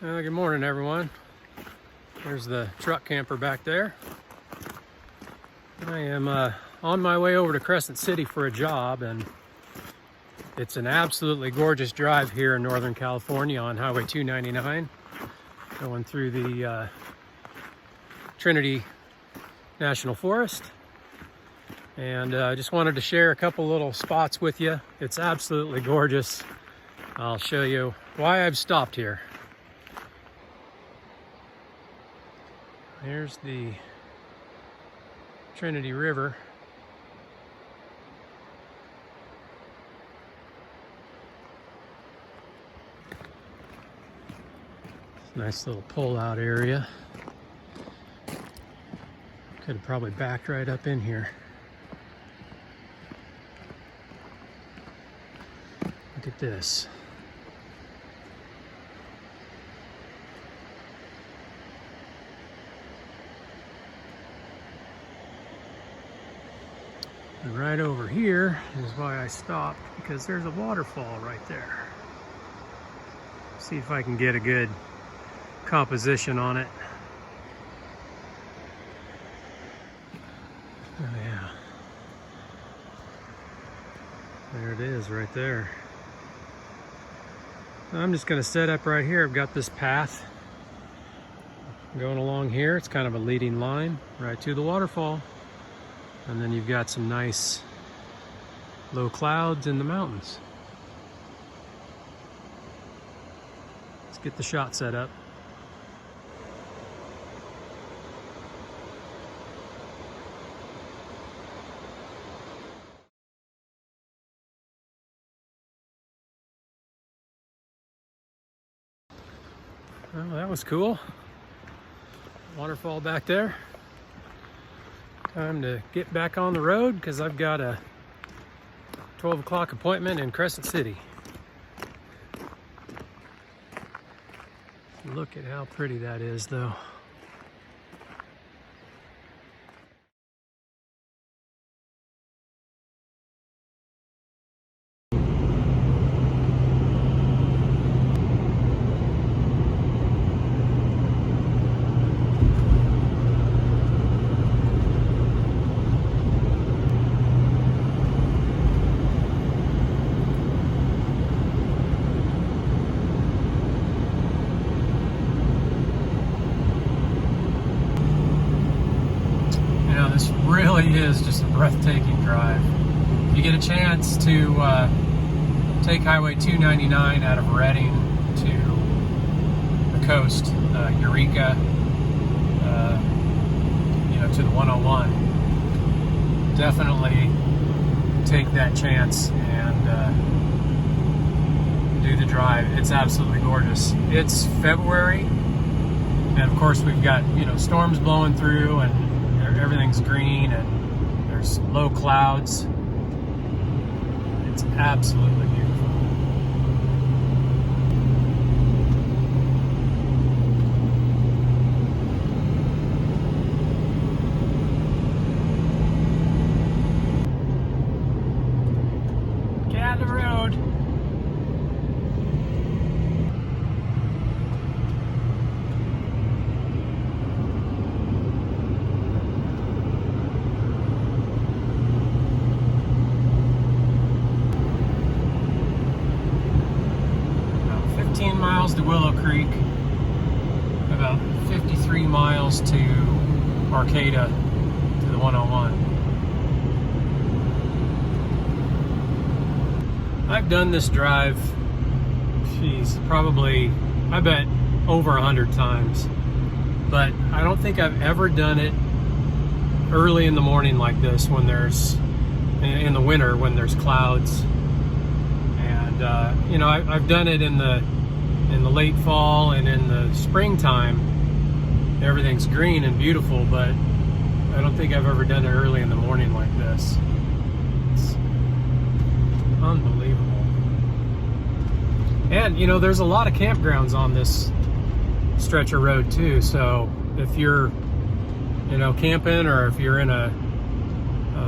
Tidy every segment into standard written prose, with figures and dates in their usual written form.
Good morning, everyone. There's the truck camper back there. I am on my way over to Crescent City for a job, and it's an absolutely gorgeous drive here in Northern California on Highway 299, going through the Trinity National Forest. And I just wanted to share a couple little spots with you. It's absolutely gorgeous. I'll show you why I've stopped here. There's the Trinity River. Nice little pull-out area. Could have probably backed right up in here. Look at this. And right over here is why I stopped, because there's a waterfall right there. See if I can get a good composition on it. Oh yeah. There it is right there. I'm just gonna set up right here. I've got this path going along here. It's kind of a leading line right to the waterfall. And then you've got some nice low clouds in the mountains. Let's get the shot set up. Well, that was cool. Waterfall back there. Time to get back on the road because I've got a 12 o'clock appointment in Crescent City. Look at how pretty that is, though. Really is just a breathtaking drive. If you get a chance to take Highway 299 out of Redding to the coast, Eureka, to the 101, definitely take that chance and do the drive. It's absolutely gorgeous. It's February, and of course we've got storms blowing through, and everything's green and there's low clouds. It's absolutely beautiful. Get out of the road. Miles to Willow Creek, about 53 miles to Arcata to the 101. I've done this drive, probably, I bet, over 100 times, but I don't think I've ever done it early in the morning like this, when there's, in the winter, when there's clouds. And I've done it in the late fall and in the springtime. Everything's green and beautiful, but I don't think I've ever done it early in the morning like this. It's unbelievable. And there's a lot of campgrounds on this stretch of road too, so if you're camping, or if you're in a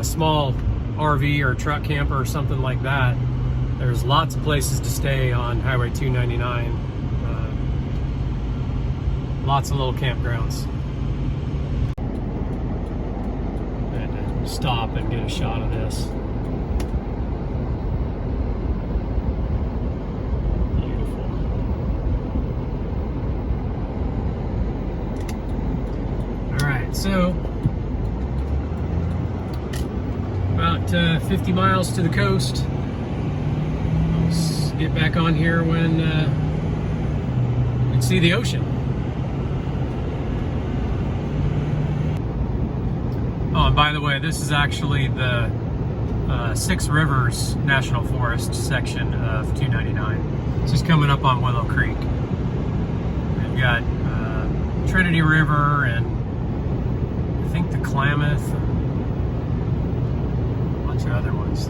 small RV or truck camper or something like that, there's lots of places to stay on Highway 299. lots of little campgrounds. I had to stop and get a shot of this. Beautiful. All right, so about 50 miles to the coast. Let's get back on here when we can see the ocean. Oh, and by the way, this is actually the Six Rivers National Forest section of 299. This is coming up on Willow Creek. We've got Trinity River and I think the Klamath and a bunch of other ones.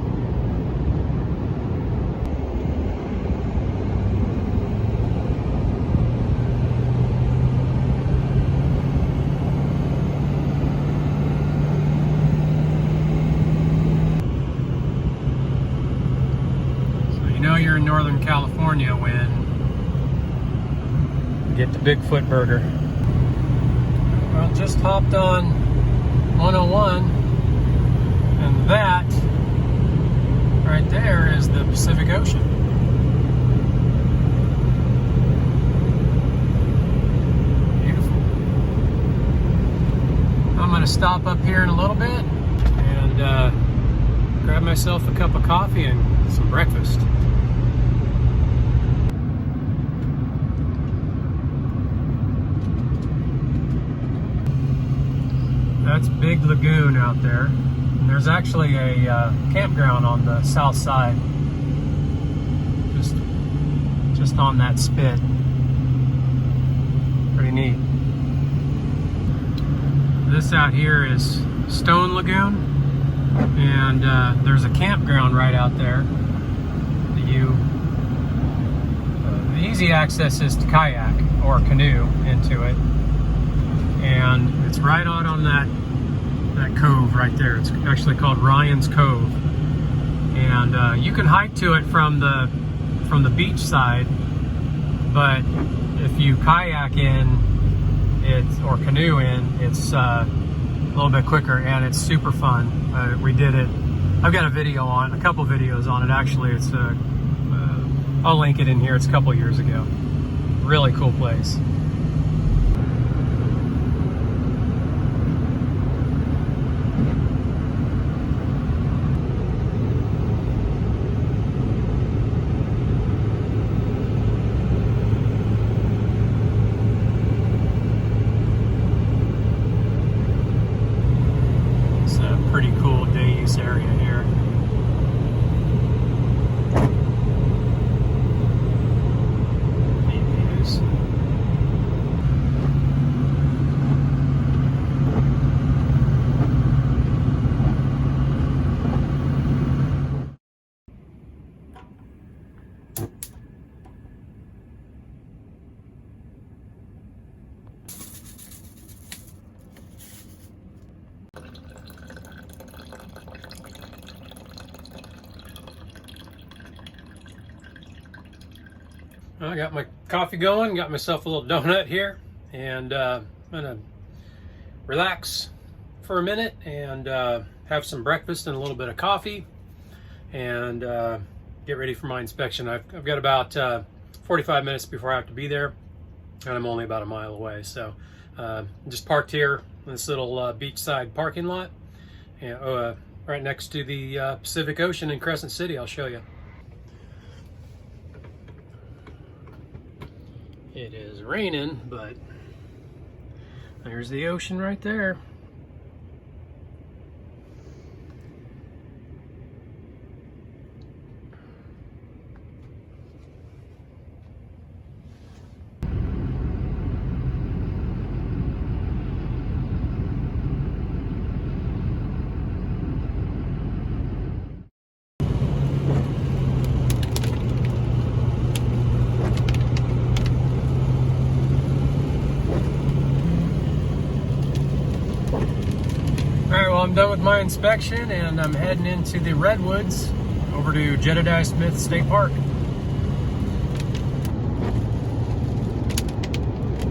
You're in Northern California when you get the Bigfoot Burger. Well, just hopped on 101, and that right there is the Pacific Ocean. Beautiful. I'm going to stop up here in a little bit and grab myself a cup of coffee and some breakfast. That's Big Lagoon out there. And there's actually a campground on the south side. Just on that spit. Pretty neat. This out here is Stone Lagoon. And there's a campground right out there. The easy access is to kayak or canoe into it. And it's right out on that cove right there. It's actually called Ryan's Cove, and you can hike to it from the beach side, but if you kayak in it or canoe in, it's a little bit quicker, and it's super fun. We did it. I've got a couple videos on it actually. It's I'll link it in here. It's a couple years ago. Really cool place. Pretty cool day use area here. Neat views. I got my coffee going, got myself a little donut here, and I'm gonna relax for a minute and have some breakfast and a little bit of coffee and get ready for my inspection. I've got about 45 minutes before I have to be there, and I'm only about a mile away. So just parked here in this little beachside parking lot, and right next to the Pacific Ocean in Crescent City. I'll show you. It is raining, but there's the ocean right there. I'm done with my inspection, and I'm heading into the Redwoods over to Jedediah Smith State Park.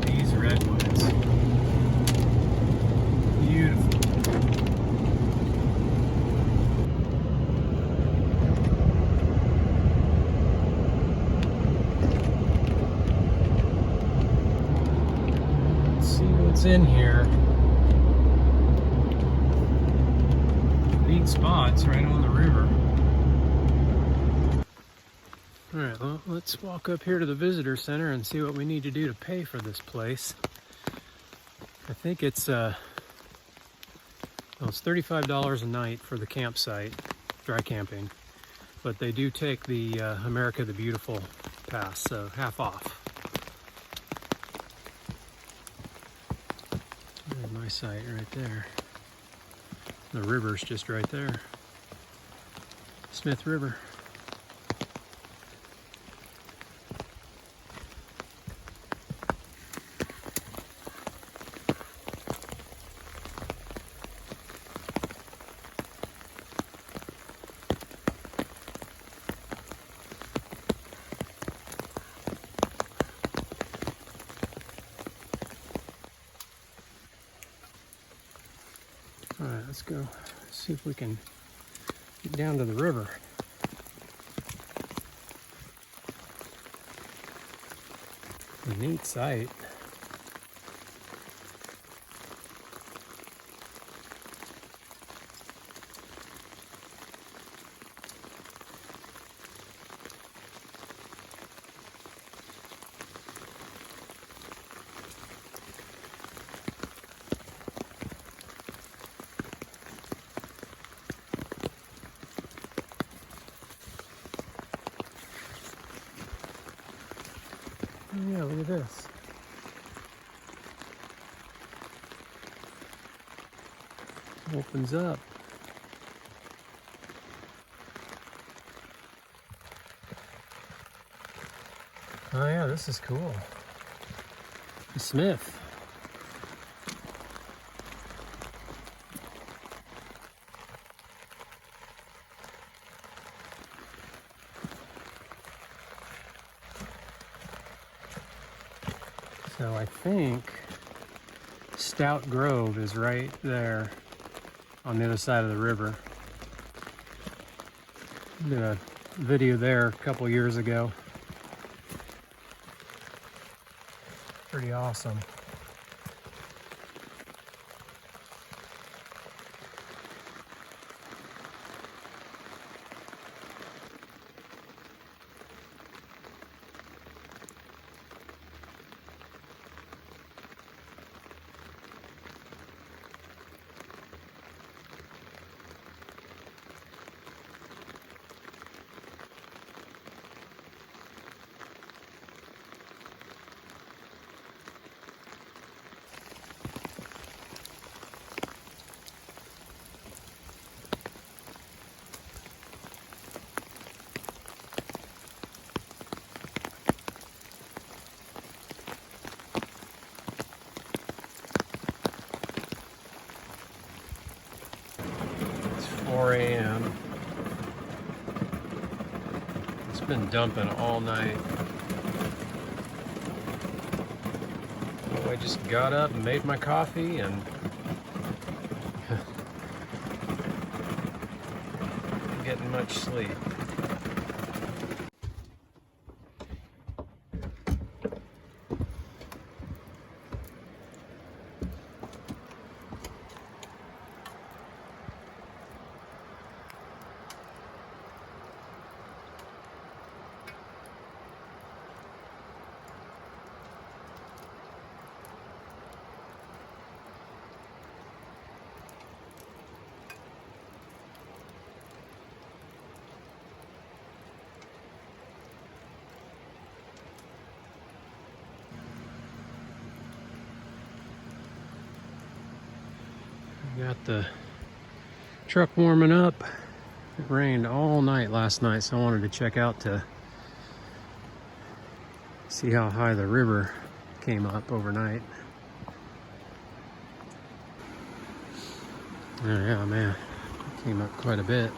These redwoods. see what's in here. Neat spots right on the river. All right, well, let's walk up here to the visitor center and see what we need to do to pay for this place. I think it's well, it's $35 a night for the campsite, dry camping, but they do take the America the Beautiful pass, so half off. There's my site right there. The river's just right there. Smith River. All right, let's go see if we can get down to the river. A neat site. Oh yeah, look at this. Opens up. Oh yeah, this is cool. Smith. So I think Stout Grove is right there on the other side of the river. I did a video there a couple years ago. Pretty awesome. It's 4 a.m. It's been dumping all night. So I just got up and made my coffee and I'm getting much sleep. Got the truck warming up. It rained all night last night, so I wanted to check out to see how high the river came up overnight. Oh, yeah, man, it came up quite a bit.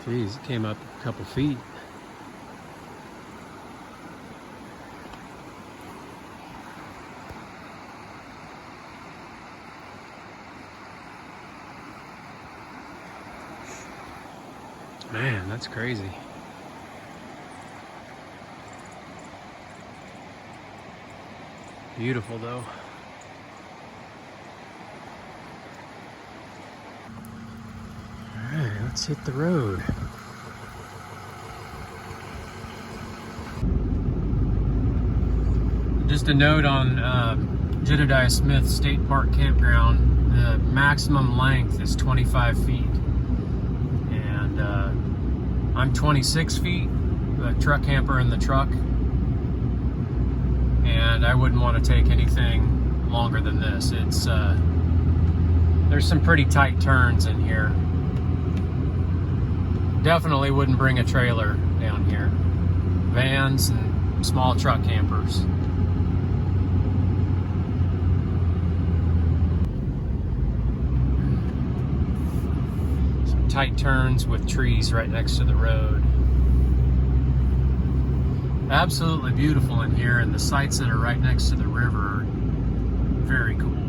Geez, it came up a couple feet. Man, that's crazy. Beautiful though. All right, let's hit the road. Just a note on Jedidiah Smith State Park Campground, the maximum length is 25 feet. And I'm 26 feet, the truck camper in the truck. And I wouldn't want to take anything longer than this. It's there's some pretty tight turns in here. Definitely wouldn't bring a trailer down here. Vans and small truck campers. Some tight turns with trees right next to the road. Absolutely beautiful in here, and the sites that are right next to the river are very cool.